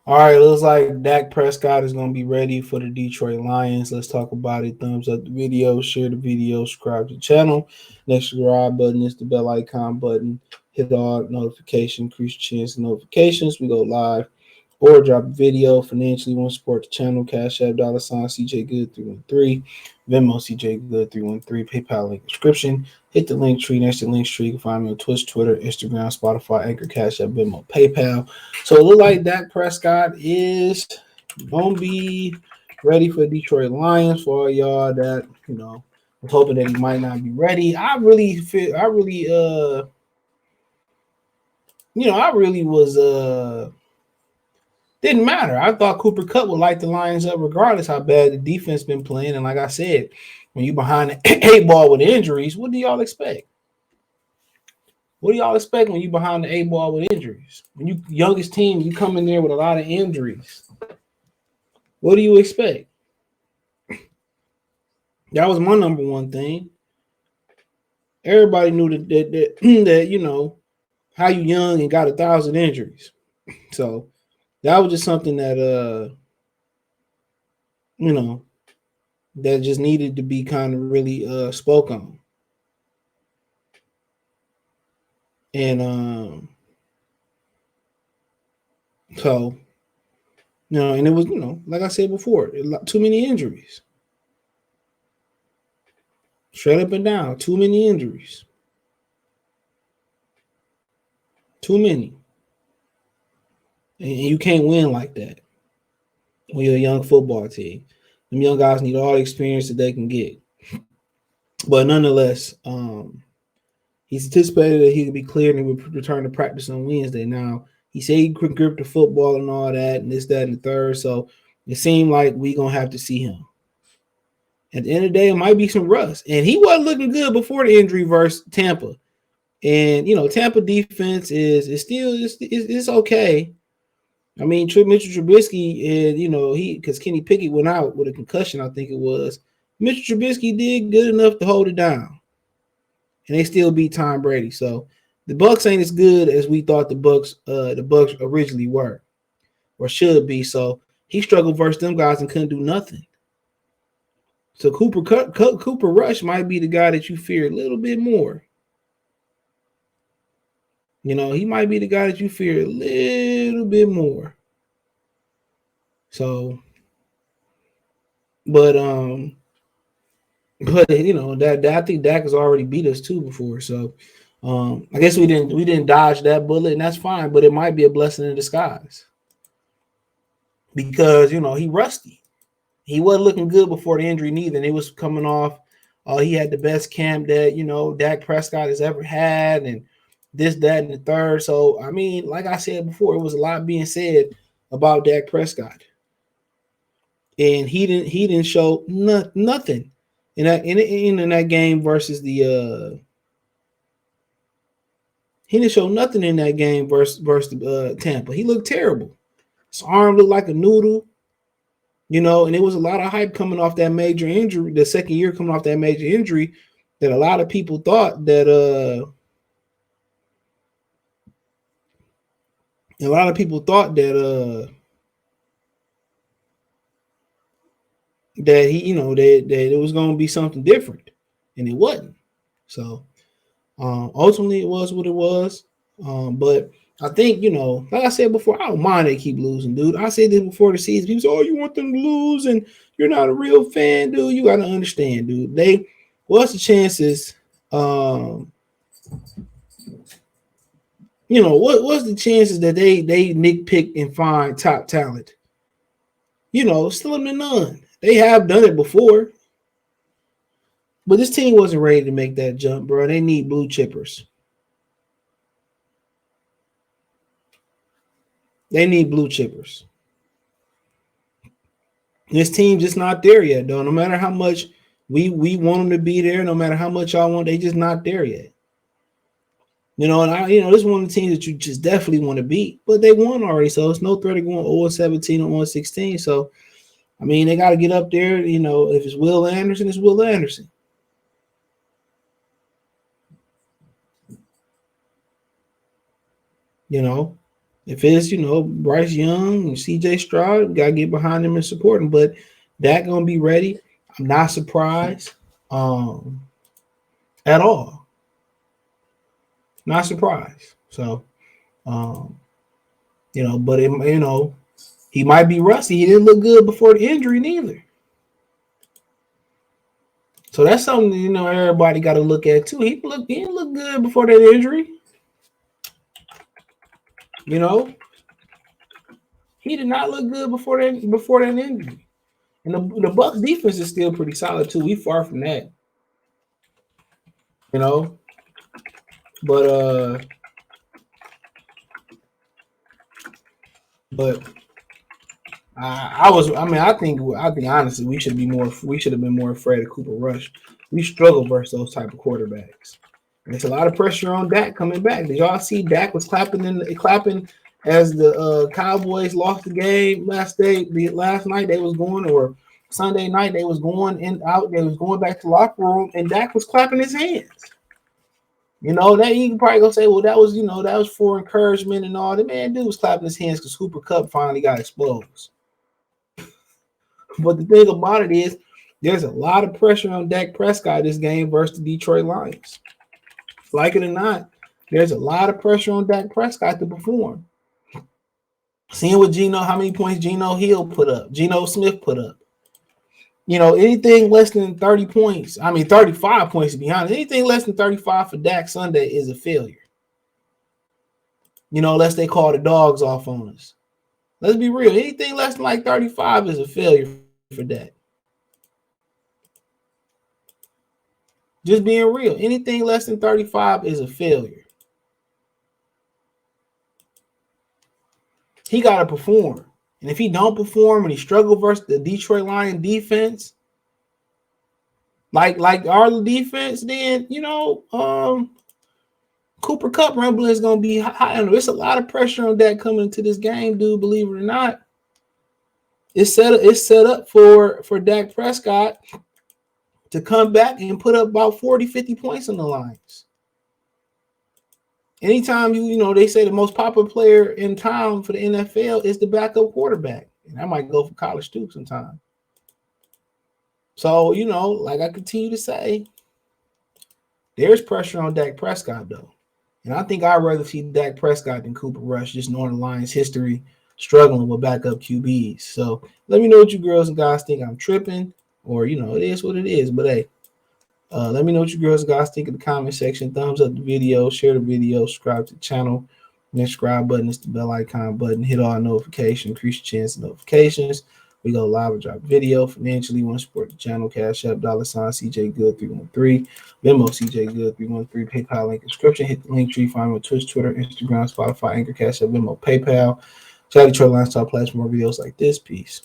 All right, looks like Dak Prescott is going to be ready for the Detroit Lions. Let's talk about it. Thumbs up the video, share the video, subscribe to the channel. Next subscribe button is the bell icon button. Hit all notification, increase your chance of notifications. We go live or drop a video. Financially, want to support the channel. Cash App, $ CJ Good 313, Venmo CJ Good 313, PayPal link description. Hit the link tree next to the link tree. You can find me on Twitch, Twitter, Instagram, Spotify, Anchor, Cash App, Venmo, PayPal. So it looked like Dak Prescott is gonna be ready for Detroit Lions. For all y'all that was hoping that he might not be ready, I really was didn't matter. I thought Cooper Kupp would light the Lions up regardless how bad the defense been playing. And like I said, when you behind the eight ball with injuries, what do y'all expect? What do y'all expect when you behind the eight ball with injuries? When you youngest team, you come in there with a lot of injuries. What do you expect? That was my number one thing. Everybody knew that how you young and got 1,000 injuries. So that was just something that that just needed to be kind of really spoke on. And so and it was like I said before, too many injuries. Straight up and down, too many injuries. Too many. And you can't win like that when you're a young football team. Them young guys need all the experience that they can get. But nonetheless, he's anticipated that he could be cleared and would return to practice on Wednesday. Now, he said he could grip the football and all that, and this, that, and the third. So it seemed like we're going to have to see him. At the end of the day, it might be some rust. And he wasn't looking good before the injury versus Tampa. And, Tampa defense is still it's okay. I mean, Mitchell Trubisky, and, because Kenny Pickett went out with a concussion, I think it was. Mitchell Trubisky did good enough to hold it down. And they still beat Tom Brady. So the Bucs ain't as good as we thought the Bucs originally were or should be. So he struggled versus them guys and couldn't do nothing. So Cooper Rush might be the guy that you fear a little bit more. He might be the guy that you fear a little bit more. So, but that I think Dak has already beat us too before. So, I guess we didn't dodge that bullet, and that's fine. But it might be a blessing in disguise because he rusty. He wasn't looking good before the injury neither. And it was coming off. He had the best camp that Dak Prescott has ever had, and this, that, and the third. So I mean, like I said before, it was a lot being said about Dak Prescott, and he didn't show nothing in that game versus the. He didn't show nothing in that game versus Tampa. He looked terrible. His arm looked like a noodle. And it was a lot of hype coming off that major injury, the second year coming off that major injury, that a lot of people thought that that he, that it was going to be something different, and it wasn't. So ultimately, it was what it was. But I think, like I said before, I don't mind they keep losing, dude. I said this before the season. People say, "Oh, you want them to lose, and you're not a real fan, dude." You got to understand, dude. What's the chances? What's the chances that they nitpick and find top talent? Slim to none. They have done it before, but this team wasn't ready to make that jump, bro. They need blue chippers. They need blue chippers. This team just not there yet, though. No matter how much we want them to be there, no matter how much y'all want, they just not there yet. And this is one of the teams that you just definitely want to beat, but they won already, so it's no threat of going 0-17 or 0-16. So, I mean, they got to get up there. If it's Will Anderson, it's Will Anderson. If it's, Bryce Young and CJ Stroud, we gotta get behind them and support them. But Dak gonna be ready. I'm not surprised at all. Not surprised. So but he might be rusty. He didn't look good before the injury neither. So that's something, everybody got to look at too. He didn't look good before that injury. He did not look good before that injury. And the Bucks defense is still pretty solid too. We far from that. But I think honestly we should have been more afraid of Cooper Rush. We struggle versus those type of quarterbacks. And it's a lot of pressure on Dak coming back. Did y'all see Dak was clapping as the Cowboys lost the game last night they was going, or Sunday night they was going out, they was going back to the locker room, and Dak was clapping his hands. That you can probably go say, well, that was for encouragement and all. The dude was clapping his hands because Cooper Kupp finally got exposed. But the thing about it is, there's a lot of pressure on Dak Prescott this game versus the Detroit Lions. Like it or not, there's a lot of pressure on Dak Prescott to perform. Seeing what how many points Geno Smith put up. Anything less than 30 points, 35 points to be honest, anything less than 35 for Dak Sunday is a failure. Unless they call the dogs off on us. Let's be real. Anything less than like 35 is a failure for Dak. Just being real. Anything less than 35 is a failure. He got to perform. And if he don't perform and he struggle versus the Detroit Lions defense, like our defense, then, Cooper Kupp rumbling is going to be high. There's a lot of pressure on that coming into this game, dude, believe it or not. It's set up for Dak Prescott to come back and put up about 40, 50 points on the Lions. Anytime they say the most popular player in town for the NFL is the backup quarterback. And that might go for college too sometimes. So, like I continue to say, there's pressure on Dak Prescott though. And I think I'd rather see Dak Prescott than Cooper Rush, just knowing the Lions' history struggling with backup QBs. So let me know what you girls and guys think. I'm tripping, or it is what it is. But hey, let me know what you girls and guys think in the comment section. Thumbs up the video, share the video, subscribe to the channel. Next subscribe button is the bell icon button. Hit all notifications, increase your chance of notifications. We go live and drop video. Financially, you want to support the channel, Cash App, $ CJ Good 313, Venmo CJ Good 313, PayPal link description. Hit the link tree. Find me on Twitch, Twitter, Instagram, Spotify, Anchor, Cash App, Venmo, PayPal. Shout out to Detroit Lions Talk Plus for more videos like this. Peace.